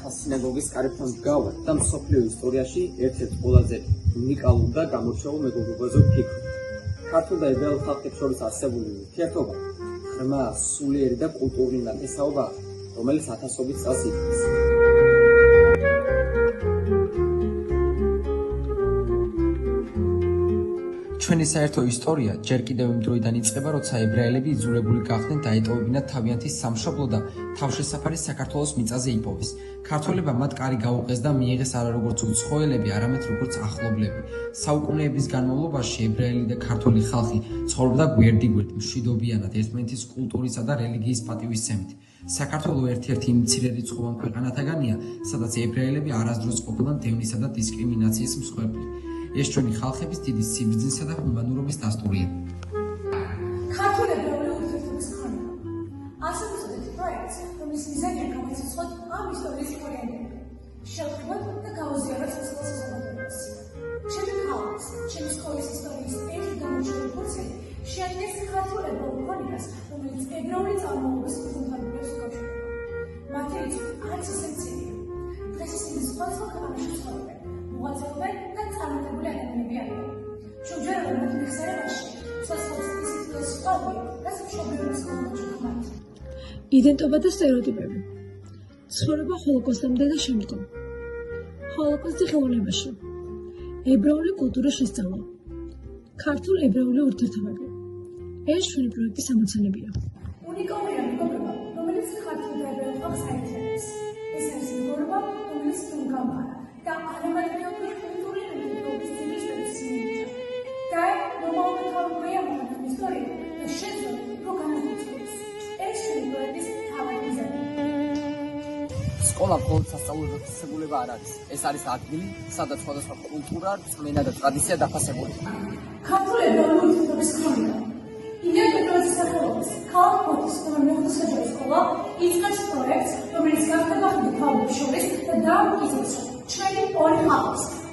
ახალ სინაგოგის კარებთან მდგავარ და მსოფლიო ისტორიაში ერთ-ერთ ყველაზე უნიკალურ და გამორჩეულ მეგობრობაზე ვფიქრობ. ქართულ და ებრაელ ხალხებს შორის არსებული ურთიერთობა ღრმა, სულიერი და კულტურული ნათესაობაა, რომელიც ათასობით წელს ითვლის. ჩვენი საერთო ისტორია ჯერ კიდევ იმ დროიდან იწყება, როცა ებრაელები იძულებული გახდნენ დაეტოვებინათ თავიანთი სამშობლო და თავშესაფარი საქართველოს მიწაზე იპოვეს. ქართველებმა მათ კარი გაუყეს და მიიღეს არა როგორც უცხოელები, არამედ როგორც ახლობლები. საუკუნეების განმავლობაში ებრაელი და ქართველი ხალხი ცხოვრობდა გვერდიგვერდ, მშვიდობიანად, ერთმანეთის კულტურისა და რელიგიის პატივისცემით. საქართველო ერთ-ერთი იმ მცირერიცხოვან ქვეყანათაგანია, სადაც ებრაელები არასდროს ყოფილან დევნისა და დისკრიმინაციის მსხვერპლი. ეს ჩვენი ხალხების დიდი სიბრძნისა და ჰუმანურობის დასტურია. ქართულ ებრაული ურთიერთობის ქონება. ასე ვუწოდეთ პროექტს, რომლის მიზანია გამოცდილოთ ამ ისტორიის ორიენტირება, შევხვდით და გავაზიაროთ სასწავლო საზოგადოებას. ჩემი ხალხის, ჩემი სკოლის ისტორიის ერთი გამორჩეული ფურცელი შეადგენს ქართულ ებრაულ ქონებას, რომელიც ებრაული წარმომავლობის კულტურებს უკავშირდება. მათი რიცხვი არც ისე მცირეა. დღეს ისინი სხვადასხვა ქვეყანაში ცხოვრობენ. მოღვაწეობენ და წარმატებული ადამიანები არიან. ჩვენჯერადად მათ მეხსიერებაში სასწაულს ისიც სიტყვები, რაც მშობლიურობის კონტექსტში. იდენტობა და სტერეოტიპები. ცხოვრება ჰოლოკოსტამდე და შემდგომ. ჰოლოკოსტი ხელოვნებაში. ებრაული კულტურის შესწავლა. ქართულ ებრაული ურთიერთობები. ეს ჩვენი პროექტის ამოცანებია. უნიკალური მეგობრობა, რომელიც ქართულ და ებრაულ ხალხს აერთიანებს. ეს არის მეგობრობა, რომელიც თუნგამაა და არამატერიალური კულტურული მემკვიდრეობის ძირითადი ტრადიციებია. და მომავალ თავგადასავალი ისტორია და შეძლო პროგრამის ეს პროექტის თავი მიზანი. სკოლა მხოლოდ სასწავლო დაწესებულება არ არის. ეს არის ადგილი, სადაც სხვადასხვა კულტურა, რწმენა და ტრადიცია დაფასებულია. ქართულ ებრაული ურთიერთობის ქონება. ილია პეტროვის სახელობის ქალაქ ფოთის მეხუთე სკოლა იწყებს პროექტს, რომელიც გახდება ხმაურების შორის და დაამტკიცებს ჩვენი ორი ხალხის